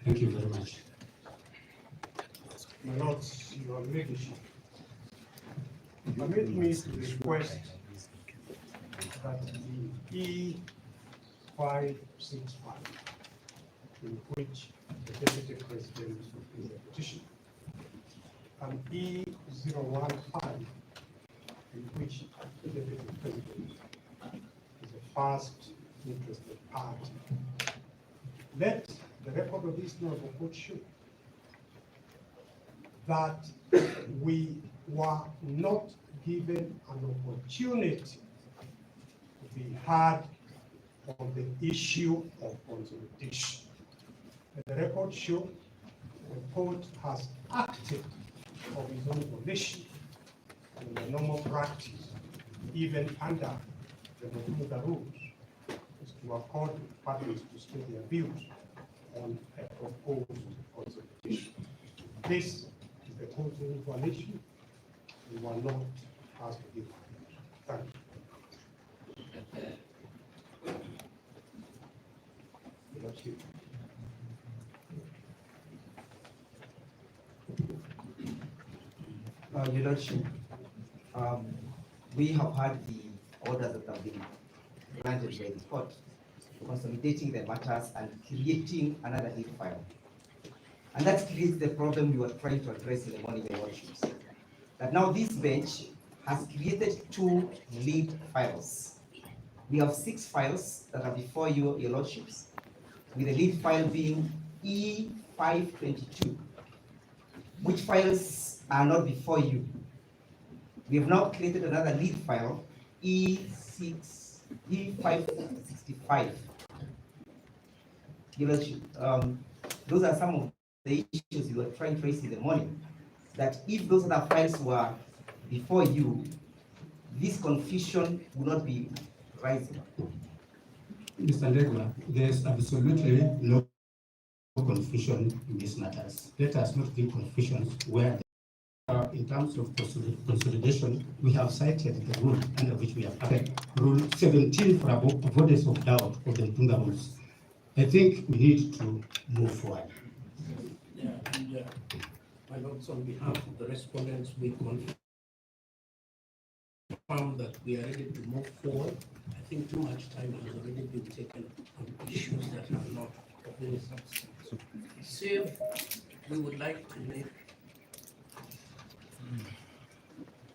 Thank you very much. My lords, your leadership, permit me to request that the E565, in which the Deputy President is a petitioner, and E015, in which the Deputy President is a first interested party. Let the record of this noble court show that we were not given an opportunity to be heard on the issue of consolidation. The record show the court has acted of its own volition in the normal practice, even under the Bermuda rules, is to accord parties to state their views on a proposed consolidation. This is the court's own volition. We were not asked to give. Thank you. Your Lordship, we have had the orders that have been granted by the court, consolidating the matters and creating another lead file. And that creates the problem we were trying to address in the morning, Your Lordships. That now this bench has created 2 lead files. We have 6 files that are before you, Your Lordships, with the lead file being E522. Which files are not before you? We have now created another lead file, E565. Your Lordship, those are some of the issues you were trying to raise in the morning, that if those other files were before you, this confusion would not be rising. Mr. Legua, there's absolutely no confusion in these matters. Let us not give confusions where in terms of consolidation, we have cited the rule under which we are acting, Rule 17 for avoidance of doubt of the Mpunga rules. I think we need to move forward. Yeah, and my lords, on behalf of the respondents, we confirm that we are ready to move forward. I think too much time has already been taken on issues that are not of any substance. Save, we would like to make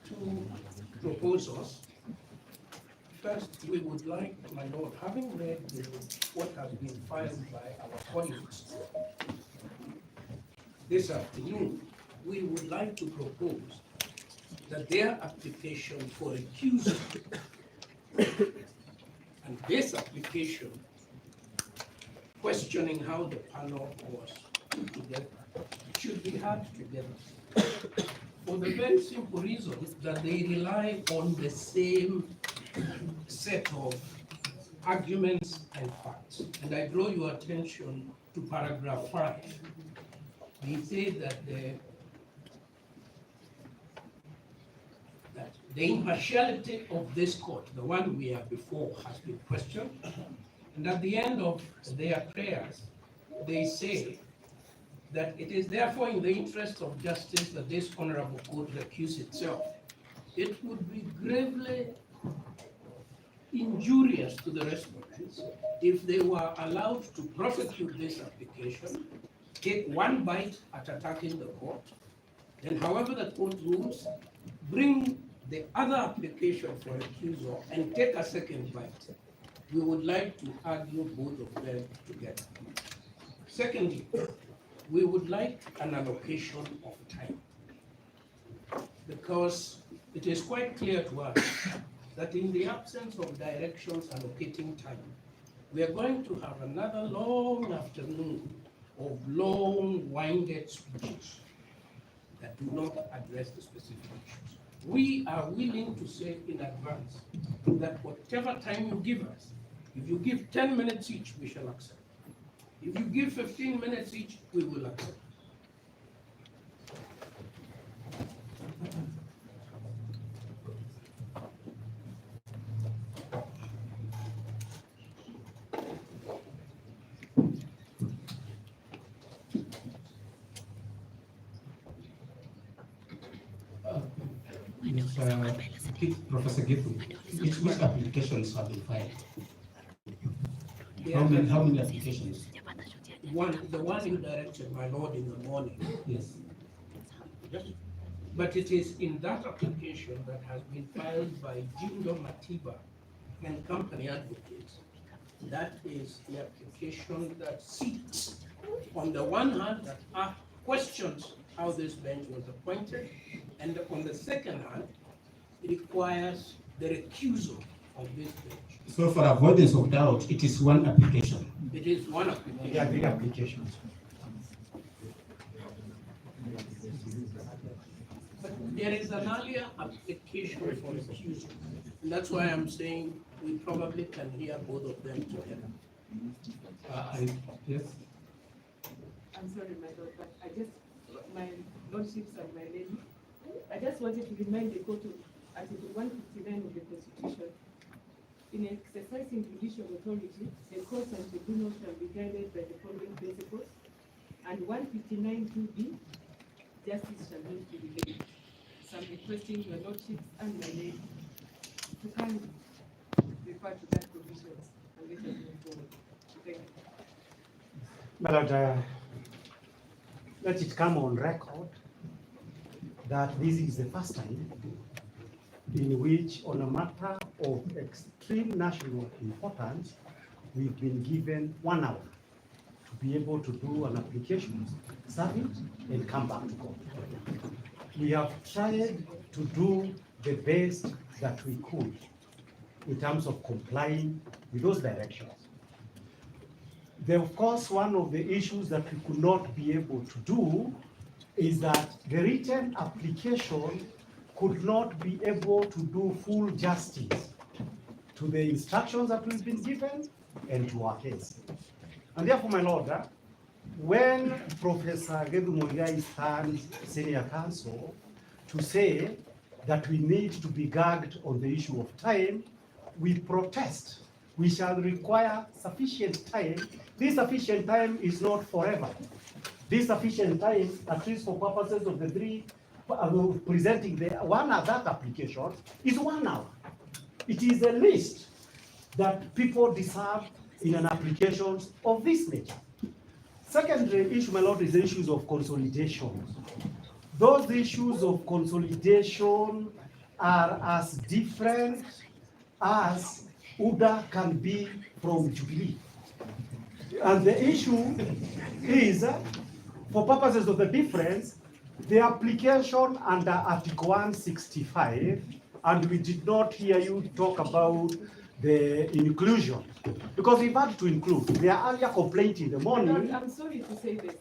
2 proposals. First, we would like, my lord, having read what has been filed by our colleagues this afternoon, we would like to propose that their application for recusal and this application questioning how the panel was put together should be had together, for the very simple reason that they rely on the same set of arguments and facts. And I draw your attention to paragraph 5. They say that the impartiality of this court, the one we have before, has been questioned. And at the end of their prayers, they say that it is therefore in the interest of justice that this honorable court recuse itself. It would be gravely injurious to the respondents if they were allowed to prosecute this application, take one bite at attacking the court, then however the court rules, bring the other application for recusal and take a second bite. We would like to argue both of them together. Secondly, we would like an allocation of time, because it is quite clear to us that in the absence of directions allocating time, we are going to have another long afternoon of long, winded speeches that do not address the specific issues. We are willing to say in advance that whatever time you give us, if you give 10 minutes each, we shall accept. If you give 15 minutes each, we will accept. Professor Gifu, which applications have been filed? Yeah, How many applications? the one you directed, my lord, in the morning. Yes. But it is in that application that has been filed by Jindo Matiba and Company Advocates. That is the application that seeks, on the one hand, that questions how this bench was appointed, and on the second hand, it requires the recusal of this bench. So for avoidance of doubt, it is one application. It is one application. There are three applications. But there is an earlier application for recusal. And that's why I'm saying we probably can hear both of them together. Yes. I'm sorry, my lord, but my lordships and my lady, I just wanted to remind the court of Article 159 of the Constitution. In exercising judicial authority, the courts and tribunals shall be guided by the following principles. And 159(2)b, justice shall not be delayed. So I'm requesting your lordships and my lady to kindly refer to that provision and let us move forward. Thank you. My lord, let it come on record that this is the first time in which, on a matter of extreme national importance, we've been given 1 hour to be able to do an application, serve it, and come back to court. We have tried to do the best that we could in terms of complying with those directions. Of course, one of the issues that we could not be able to do is that the written application could not be able to do full justice to the instructions that we've been given and to our case. And therefore, my lord, when Professor Gedu Muigai stands senior counsel to say that we need to be gagged on the issue of time, we protest. We shall require sufficient time. This sufficient time is not forever. This sufficient time, at least for purposes of the three, presenting the one of that application, is 1 hour. It is a list that people deserve in an application of this nature. Secondary issue, my lord, is the issues of consolidation. Those issues of consolidation are as different as UDA can be from Jubilee. And the issue is, for purposes of the difference, the application under Article 165, and we did not hear you talk about the inclusion, because we've had to include. There are earlier complaint in the morning. I'm sorry to say this.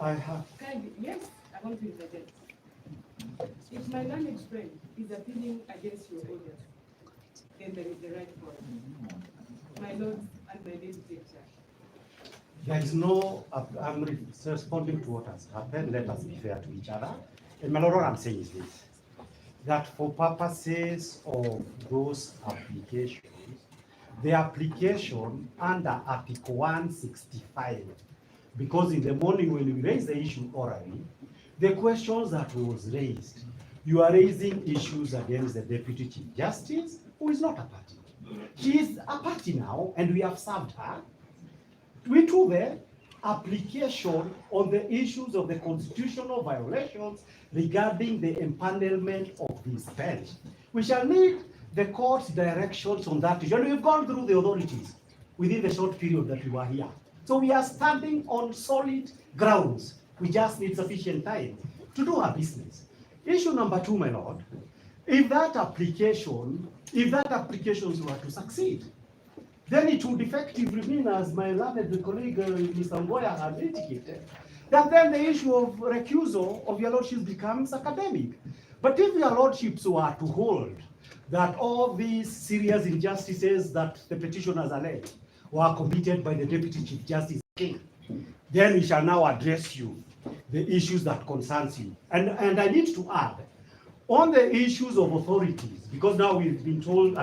I have. Kindly, yes, I want to interject. If my learned friend is appealing against your order, then there is the right for it. My lord and my lady take charge. There is no, I'm responding to what has happened. Let us be fair to each other. And my lord, what I'm saying is this, that for purposes of those applications, the application under Article 165, because in the morning when we raised the issue orally, the questions that was raised, you are raising issues against the Deputy Chief Justice, who is not a party. She is a party now, and we have served her. We took the application on the issues of the constitutional violations regarding the empanelment of this bench. We shall need the court's directions on that issue. And we've gone through the authorities within the short period that we were here. So we are standing on solid grounds. We just need sufficient time to do our business. Issue number 2, my lord, if that applications were to succeed, then it would effectively mean, as my learned colleague Mr. Ngoya had indicated, that then the issue of recusal of your lordships becomes academic. But if your lordships were to hold that all these serious injustices that the petitioners alleged were committed by the Deputy Chief Justice, then we shall now address you, the issues that concerns you. And I need to add, on the issues of authorities, because now we've been told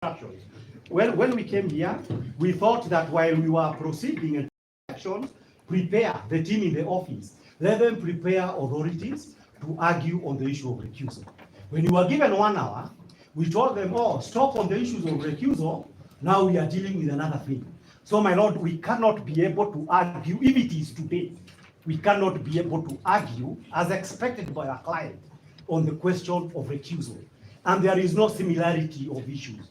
instructions. Well, when we came here, we thought that while we were proceeding and actions, prepare the team in the office, let them prepare authorities to argue on the issue of recusal. When you were given 1 hour, we told them, oh, stop on the issues of recusal. Now we are dealing with another thing. So, my lord, we cannot be able to argue, if it is today, we cannot be able to argue as expected by our client on the question of recusal. And there is no similarity of issues.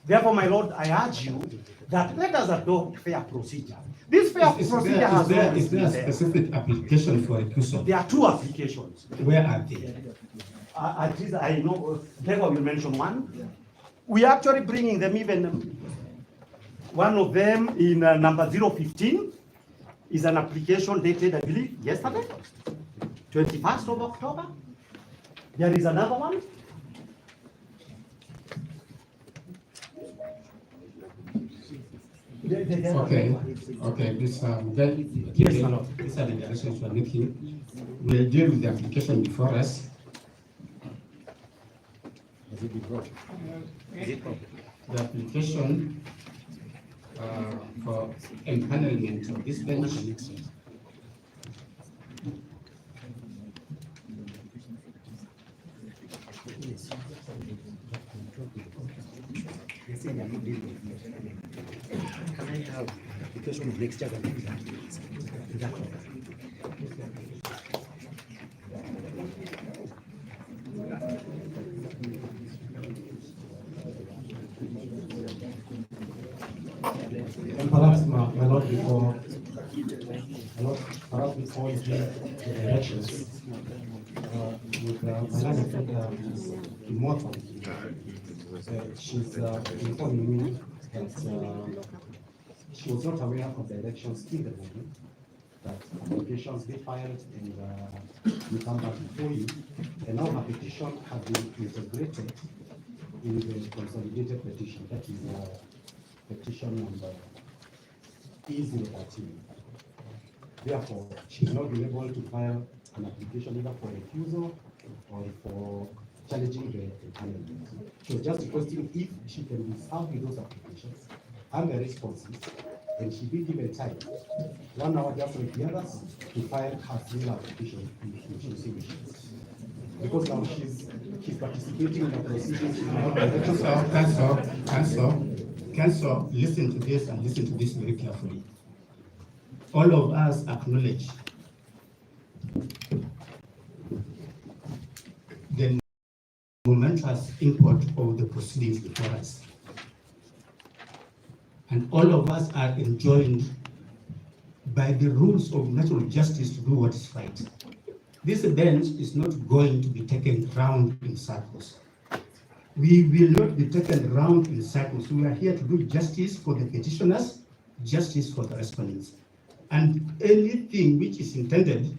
Therefore, my lord, I urge you that let us adopt fair procedure. This fair procedure has always is there been a there. specific application for recusal? There are 2 applications. Where are they? At least I know, Gregor will mention one. We are actually bringing them even, one of them in number 015 is an application dated, I believe, yesterday, 21st of October. There is another one. Okay, this, Yes, my lord. these are the directions we're looking. We'll deal with the application before us. The application for empanelment of this bench. Can I have application of next year? And perhaps, my lord, before you give the directions, with my last friend, Immortal, she's informing me that she was not aware of directions in the morning, that applications be filed and we come back before you, and now her petition has been integrated in the consolidated petition, that is petition number E013. Therefore, she's not been able to file an application either for recusal or for challenging the empanelment. She was just requesting if she can be served with those applications and the responses, and she be given time, 1 hour just like the others, to file her single application which she wishes. Because now she's participating in the proceedings. Council, listen to this and listen to this very carefully. All of us acknowledge the momentous import of the proceedings before us. And all of us are enjoined by the rules of natural justice to do what is right. This bench is not going to be taken round in circles. We will not be taken round in circles. We are here to do justice for the petitioners, justice for the respondents. And anything which is intended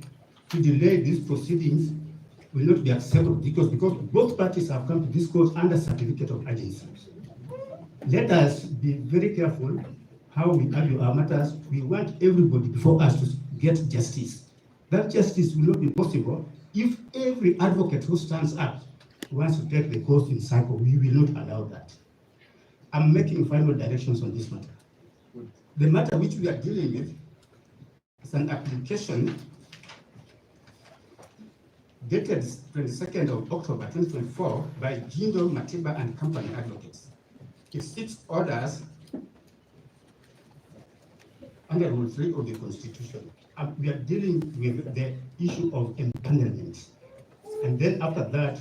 to delay these proceedings will not be acceptable because both parties have come to this court under certificate of urgency. Let us be very careful how we argue our matters. We want everybody before us to get justice. That justice will not be possible if every advocate who stands up wants to take the cause in cycle. We will not allow that. I'm making final directions on this matter. The matter which we are dealing with is an application dated 22nd of October 2024 by Jindo Matiba and Company Advocates. It seeks orders under Rule 3 of the Constitution. We are dealing with the issue of empanelment. And then after that,